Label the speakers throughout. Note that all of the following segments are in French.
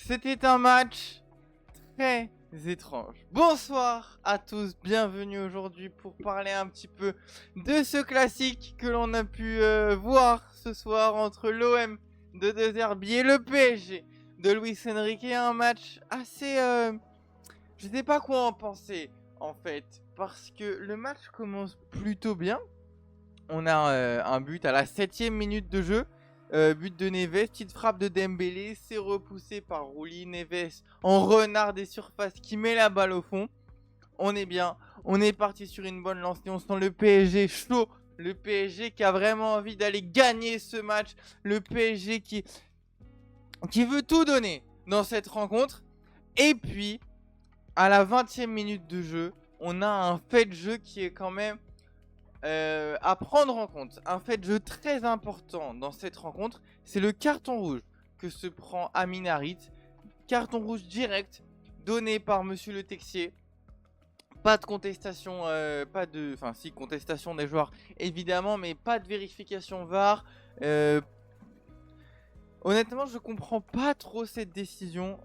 Speaker 1: C'était un match très étrange. Bonsoir à tous, bienvenue aujourd'hui pour parler un petit peu de ce classique que l'on a pu voir ce soir entre l'OM de De Zerbi et le PSG de Luis Enrique. Un match assez... je sais pas quoi en penser en fait, parce que le match commence plutôt bien. On a un but à la 7ème minute de jeu. But de Neves, petite frappe de Dembélé, c'est repoussé par Rouli. Neves en renard des surfaces qui met la balle au fond. On est bien, on est parti sur une bonne lancée, on sent le PSG chaud. Le PSG qui a vraiment envie d'aller gagner ce match. Le PSG qui veut tout donner dans cette rencontre. Et puis, à la 20ème minute de jeu, on a un fait de jeu qui est quand même à prendre en compte. Un fait de jeu très important dans cette rencontre, c'est le carton rouge que se prend Amin Harit. Carton rouge direct donné par Monsieur Le Texier. Pas de contestation, enfin si, contestation des joueurs évidemment, mais pas de vérification VAR. Honnêtement, je comprends pas trop cette décision.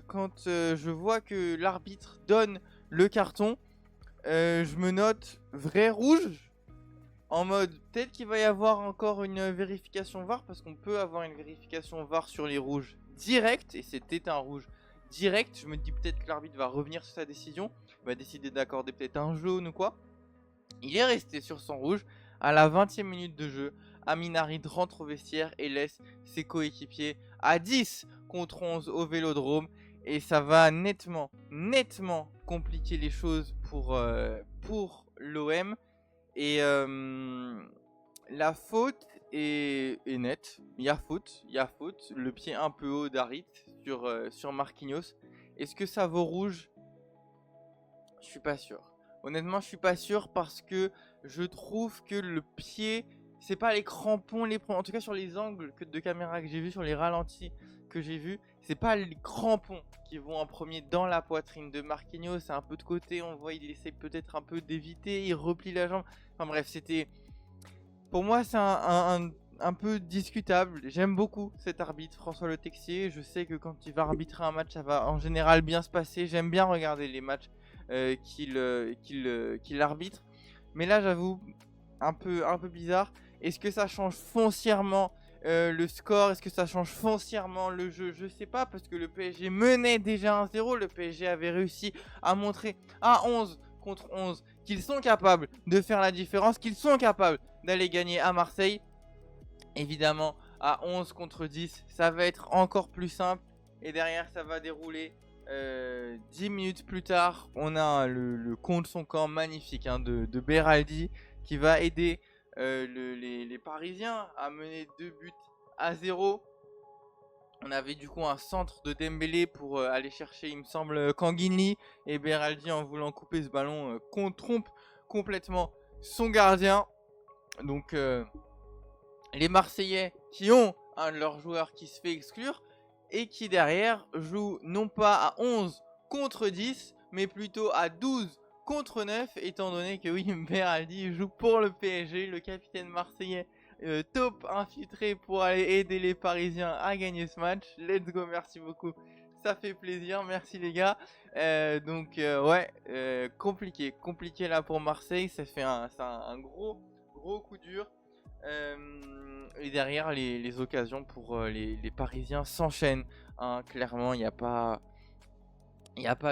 Speaker 1: Quand je vois que l'arbitre donne le carton, je me note vrai rouge. En mode, peut-être qu'il va y avoir encore une vérification VAR, parce qu'on peut avoir une vérification VAR sur les rouges direct, et c'était un rouge direct. Je me dis peut-être que l'arbitre va revenir sur sa décision, va décider d'accorder peut-être un jaune ou quoi. Il est resté sur son rouge. À la 20ème minute de jeu, Amin Harit rentre au vestiaire et laisse ses coéquipiers à 10 contre 11 au Vélodrome. Et ça va nettement compliquer les choses pour l'OM. Et la faute est nette. Il y a faute. Le pied un peu haut d'Harit sur Marquinhos. Est-ce que ça vaut rouge? Je suis pas sûr. Honnêtement, je suis pas sûr parce que je trouve que le pied, c'est pas les crampons, en tout cas sur les angles de caméra que j'ai vu, sur les ralentis que j'ai vu, c'est pas les crampons qui vont en premier dans la poitrine de Marquinhos. C'est un peu de côté, on voit, il essaie peut-être un peu d'éviter, il replie la jambe. Enfin bref, c'était... Pour moi, c'est un peu discutable. J'aime beaucoup cet arbitre, François Le Texier. Je sais que quand il va arbitrer un match, ça va en général bien se passer. J'aime bien regarder les matchs qu'il arbitre. Mais là, j'avoue, un peu bizarre. Est-ce que ça change foncièrement le score? Est-ce que ça change foncièrement le jeu? Je sais pas, parce que le PSG menait déjà 1-0. Le PSG avait réussi à montrer à 11 contre 11 qu'ils sont capables de faire la différence, qu'ils sont capables d'aller gagner à Marseille. Évidemment, à 11 contre 10, ça va être encore plus simple. Et derrière, ça va dérouler. 10 minutes plus tard, on a le contre son camp magnifique de Beraldi qui va aider les Parisiens à mener 2-0. On avait du coup un centre de Dembélé pour aller chercher, il me semble, Kanguinli. Et Beraldi, en voulant couper ce ballon, trompe complètement son gardien. Donc les Marseillais qui ont un de leurs joueurs qui se fait exclure et qui derrière joue non pas à 11 contre 10 mais plutôt à 12 contre 9, étant donné que oui, Beraldi joue pour le PSG, le capitaine marseillais top infiltré pour aller aider les Parisiens à gagner ce match. Let's go, merci beaucoup, ça fait plaisir, merci les gars. Ouais, compliqué là pour Marseille, ça fait un gros coup dur. Et derrière, les occasions pour les Parisiens s'enchaînent. Hein. Clairement, il n'y a pas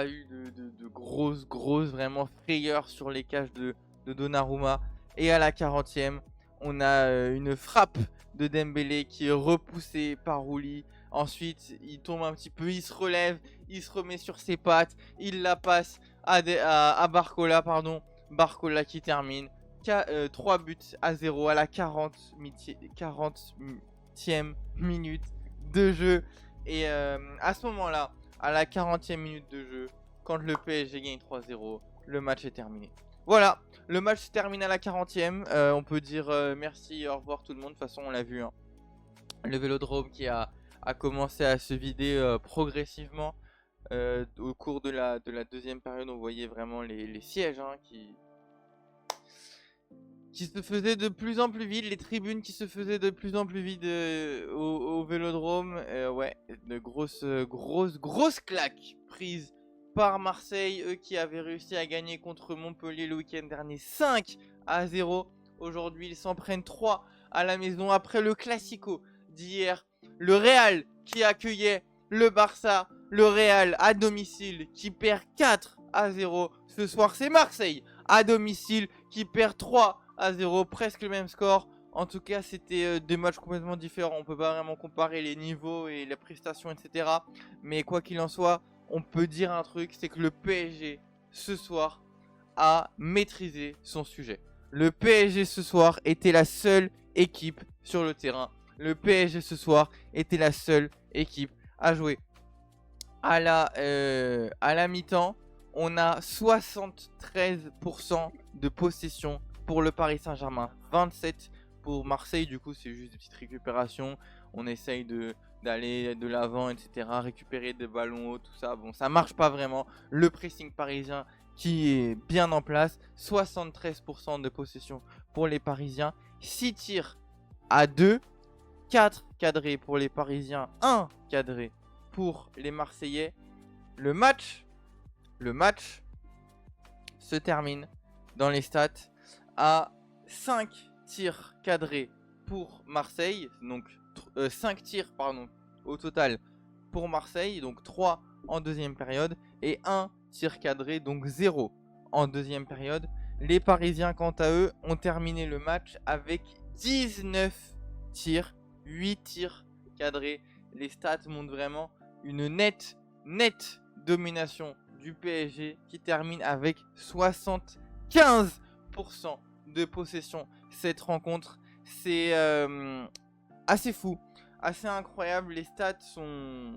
Speaker 1: eu de grosses vraiment frayeurs sur les cages de Donnarumma. Et à la 40e, on a une frappe de Dembélé qui est repoussée par Rouli. Ensuite, il tombe un petit peu, il se relève, il se remet sur ses pattes, il la passe à Barcola, pardon. Barcola qui termine. 3-0 à la 40e minute de jeu. Et à ce moment-là, à la 40e minute de jeu, quand le PSG gagne 3-0, le match est terminé. Voilà, le match se termine à la 40e. On peut dire merci, au revoir tout le monde. De toute façon, on l'a vu. Hein. Le Vélodrome qui a commencé à se vider progressivement au cours de la deuxième période. On voyait vraiment les sièges hein, qui se faisait de plus en plus vide, les tribunes qui se faisaient de plus en plus vides au Vélodrome. Ouais, de grosses claques prises par Marseille, eux qui avaient réussi à gagner contre Montpellier le week-end dernier 5-0. Aujourd'hui, ils s'en prennent 3 à la maison après le Classico d'hier. Le Real qui accueillait le Barça, le Real à domicile qui perd 4-0. Ce soir, c'est Marseille à domicile qui perd 3-0, presque le même score. En tout cas, c'était deux matchs complètement différents. On peut pas vraiment comparer les niveaux et les prestations, etc. Mais quoi qu'il en soit, on peut dire un truc, c'est que le PSG, ce soir, a maîtrisé son sujet. Le PSG, ce soir, était la seule équipe sur le terrain. Le PSG, ce soir, était la seule équipe à jouer. À la mi-temps, on a 73% de possession pour le Paris Saint-Germain. 27 pour Marseille, du coup, c'est juste des petites récupérations. On essaye d'aller de l'avant, etc. Récupérer des ballons hauts, tout ça. Bon, ça marche pas vraiment. Le pressing parisien qui est bien en place. 73% de possession pour les Parisiens. 6 tirs à 2. 4 cadrés pour les Parisiens. 1 cadré pour les Marseillais. Le match se termine dans les stats à 5 tirs cadrés pour Marseille. Donc 5 tirs au total pour Marseille. Donc 3 en deuxième période. Et 1 tir cadré, donc 0 en deuxième période. Les Parisiens, quant à eux, ont terminé le match avec 19 tirs. 8 tirs cadrés. Les stats montrent vraiment une nette domination du PSG qui termine avec 75% de possession. Cette rencontre, c'est assez fou, assez incroyable. Les stats sont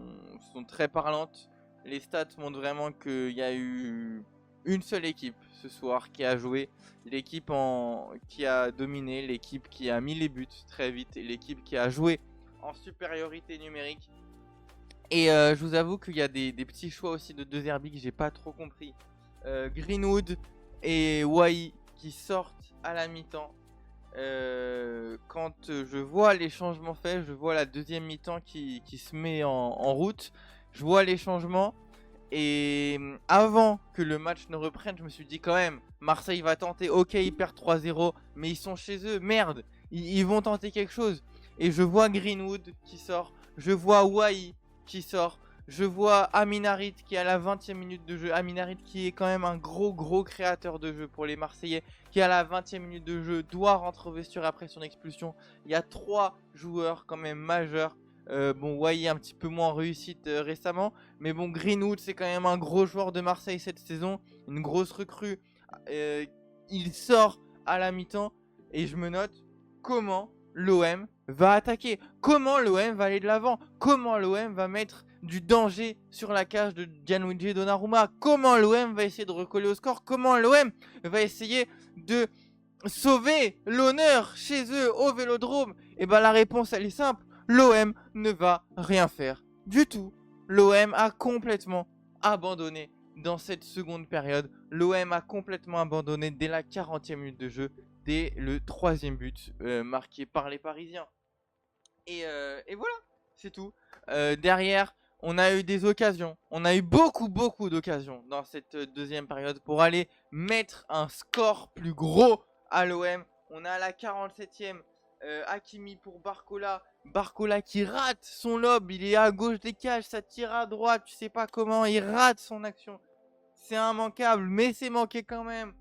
Speaker 1: très parlantes. Les stats montrent vraiment qu'il y a eu une seule équipe ce soir qui a joué, l'équipe qui a dominé, l'équipe qui a mis les buts très vite, et l'équipe qui a joué en supériorité numérique. Et je vous avoue qu'il y a des petits choix aussi de De Zerbi que j'ai pas trop compris. Greenwood et Wai qui sortent à la mi-temps. Quand je vois les changements faits, je vois la deuxième mi-temps qui se met en route. Je vois les changements. Et avant que le match ne reprenne, je me suis dit quand même, Marseille va tenter, ok ils perdent 3-0, mais ils sont chez eux, merde, ils vont tenter quelque chose. Et je vois Greenwood qui sort, je vois Wai qui sort, je vois Amin Harit qui est à la 20e minute de jeu, Amin Harit qui est quand même un gros créateur de jeu pour les Marseillais, qui à la 20e minute de jeu doit rentrer au vestiaire après son expulsion. Il y a 3 joueurs quand même majeurs. Bon, Wai un petit peu moins en réussite récemment, mais bon, Greenwood c'est quand même un gros joueur de Marseille cette saison, une grosse recrue. Il sort à la mi-temps et je me note comment l'OM va attaquer, comment l'OM va aller de l'avant, comment l'OM va mettre du danger sur la cage de Gianluigi Donnarumma, comment l'OM va essayer de recoller au score, comment l'OM va essayer de sauver l'honneur chez eux au Vélodrome. Et ben la réponse elle est simple. L'OM ne va rien faire du tout. L'OM a complètement abandonné dans cette seconde période. L'OM a complètement abandonné dès la 40e minute de jeu, dès le 3e but marqué par les Parisiens. Et voilà, c'est tout. Derrière, on a eu des occasions. On a eu beaucoup d'occasions dans cette deuxième période pour aller mettre un score plus gros à l'OM. On a à la 47e Hakimi pour Barcola. Barcola qui rate son lob, il est à gauche des cages, ça tire à droite, tu sais pas comment, il rate son action. C'est immanquable, mais c'est manqué quand même.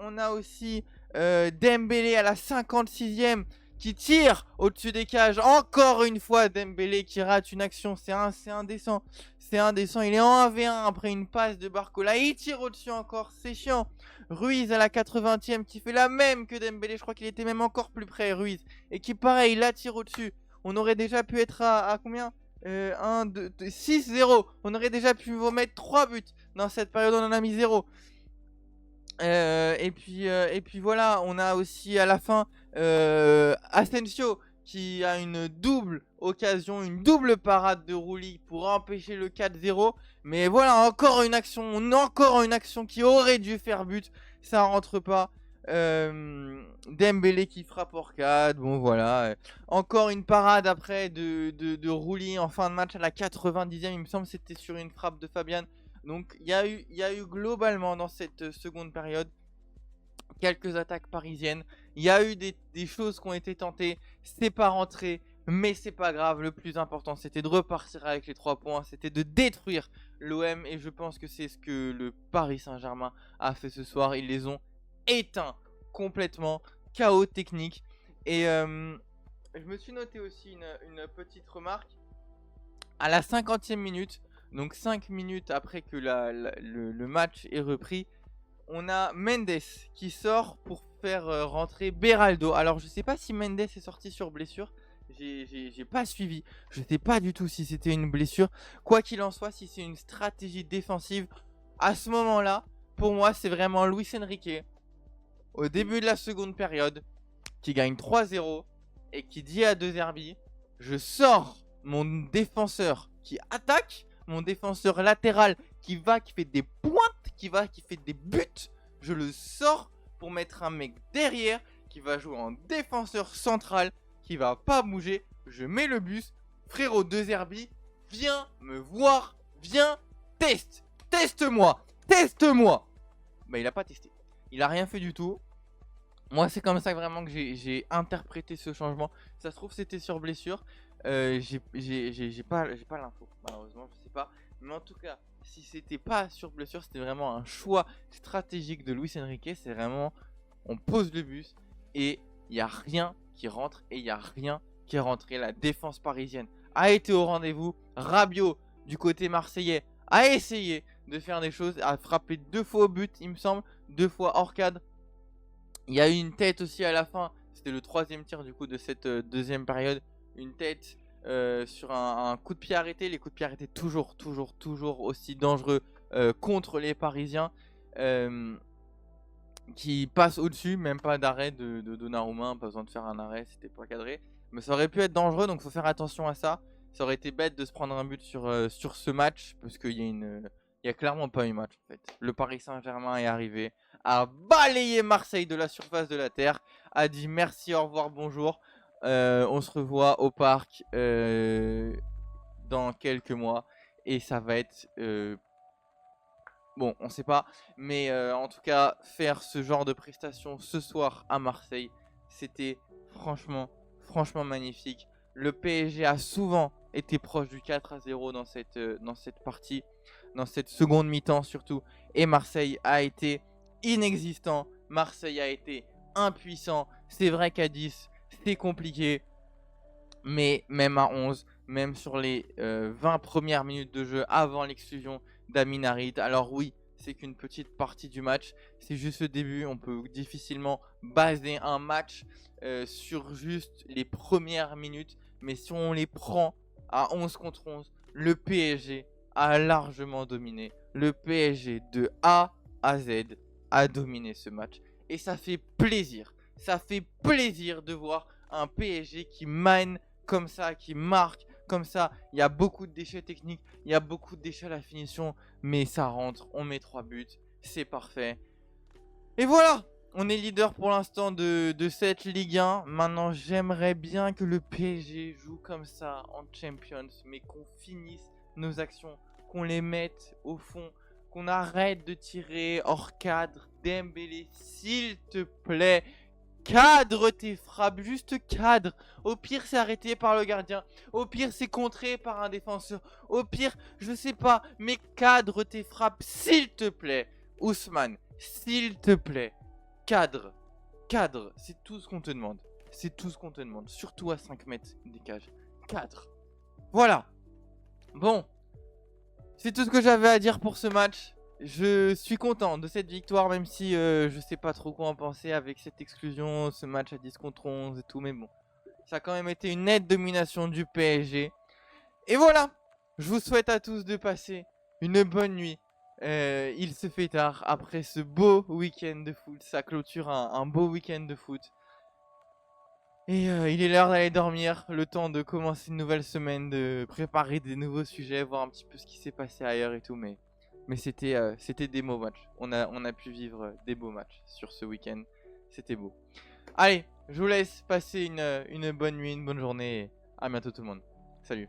Speaker 1: On a aussi Dembélé à la 56e qui tire au-dessus des cages. Encore une fois, Dembélé qui rate une action, c'est indécent. C'est indécent, il est en 1v1 après une passe de Barcola, il tire au-dessus encore, c'est chiant. Ruiz à la 80e qui fait la même que Dembélé, je crois qu'il était même encore plus près Ruiz. Et qui pareil, la tire au-dessus. On aurait déjà pu être à combien 1, 2, 6-0. On aurait déjà pu vous mettre 3 buts. Dans cette période on en a mis 0. Et puis voilà, on a aussi à la fin Asensio qui a une double occasion, une double parade de Rouli pour empêcher le 4-0. Mais voilà, encore une action qui aurait dû faire but. Ça rentre pas. Dembélé qui frappe hors cadre. Bon, voilà. Encore une parade après de Rouli en fin de match à la 90e. Il me semble que c'était sur une frappe de Fabian. Donc, il y a eu globalement dans cette seconde période quelques attaques parisiennes. Il y a eu des choses qui ont été tentées. C'est pas rentré, mais c'est pas grave. Le plus important, c'était de repartir avec les 3 points. C'était de détruire l'OM. Et je pense que c'est ce que le Paris Saint-Germain a fait ce soir. Ils les ont éteints complètement. Chaos technique. Et je me suis noté aussi une petite remarque. À la 50e minute, donc 5 minutes après que le match est repris, on a Mendes qui sort pour faire rentrer Beraldo. Alors je sais pas si Mendes est sorti sur blessure. J'ai pas suivi. Je sais pas du tout si c'était une blessure. Quoi qu'il en soit, si c'est une stratégie défensive, à ce moment-là, pour moi, c'est vraiment Luis Enrique, au début de la seconde période, qui gagne 3-0 et qui dit à De Zerbi, je sors mon défenseur qui attaque, mon défenseur latéral qui fait des pointes, qui fait des buts, je le sors pour mettre un mec derrière qui va jouer en défenseur central, qui va pas bouger. Je mets le bus, frérot De Zerbi, viens me voir, viens, teste-moi. Bah il a pas testé, il a rien fait du tout. Moi, c'est comme ça vraiment que j'ai interprété ce changement. Ça se trouve, c'était sur blessure. J'ai pas l'info, malheureusement, je sais pas. Mais en tout cas, si c'était pas sur blessure, c'était vraiment un choix stratégique de Luis Enrique. C'est vraiment, on pose le bus et il y a rien qui rentre et il y a rien qui est rentré. La défense parisienne a été au rendez-vous. Rabiot, du côté marseillais, a essayé de faire des choses, a frappé 2 fois au but, il me semble, 2 fois hors cadre. Il y a eu une tête aussi à la fin. C'était le 3e tir du coup de cette deuxième période. Une tête sur un coup de pied arrêté. Les coups de pied arrêtés toujours aussi dangereux contre les Parisiens. Qui passent au-dessus. Même pas d'arrêt de Donnarumma. Pas besoin de faire un arrêt. C'était pas cadré. Mais ça aurait pu être dangereux. Donc faut faire attention à ça. Ça aurait été bête de se prendre un but sur ce match. Parce qu'il y a il y a clairement pas eu match en fait. Le Paris Saint-Germain est arrivé, a balayé Marseille de la surface de la terre, a dit merci, au revoir, bonjour. On se revoit au parc dans quelques mois et ça va être bon, on sait pas, mais en tout cas faire ce genre de prestation ce soir à Marseille, c'était franchement magnifique. Le PSG a souvent été proche du 4-0 dans cette partie, dans cette seconde mi-temps surtout, et Marseille a été inexistant, Marseille a été impuissant. C'est vrai qu'à 10 c'est compliqué, mais même à 11, même sur les 20 premières minutes de jeu avant l'exclusion d'Amin Harit, alors oui, c'est qu'une petite partie du match, c'est juste le début, on peut difficilement baser un match sur juste les premières minutes, mais si on les prend à 11 contre 11, le PSG a largement dominé. Le PSG de A à Z a dominé ce match. Et ça fait plaisir. Ça fait plaisir de voir un PSG qui mène comme ça, qui marque comme ça. Il y a beaucoup de déchets techniques, il y a beaucoup de déchets à la finition, mais ça rentre, on met 3 buts, c'est parfait. Et voilà, on est leader pour l'instant de cette Ligue 1. Maintenant, j'aimerais bien que le PSG joue comme ça en Champions, mais qu'on finisse nos actions, qu'on les mette au fond, qu'on arrête de tirer hors cadre. Dembélé, s'il te plaît, cadre tes frappes, juste cadre. Au pire, c'est arrêté par le gardien. Au pire, c'est contré par un défenseur. Au pire, je sais pas, mais cadre tes frappes, s'il te plaît. Ousmane, s'il te plaît, cadre, c'est tout ce qu'on te demande. C'est tout ce qu'on te demande, surtout à 5 mètres des cages. Cadre. Voilà. Bon, c'est tout ce que j'avais à dire pour ce match. Je suis content de cette victoire, même si je sais pas trop quoi en penser avec cette exclusion, ce match à 10 contre 11 et tout, mais bon. Ça a quand même été une nette domination du PSG. Et voilà, je vous souhaite à tous de passer une bonne nuit. Il se fait tard après ce beau week-end de foot. Ça clôture un beau week-end de foot. Et il est l'heure d'aller dormir, le temps de commencer une nouvelle semaine, de préparer des nouveaux sujets, voir un petit peu ce qui s'est passé ailleurs et tout. Mais c'était des beaux matchs. On a pu vivre des beaux matchs sur ce week-end. C'était beau. Allez, je vous laisse passer une bonne nuit, une bonne journée. À bientôt tout le monde. Salut.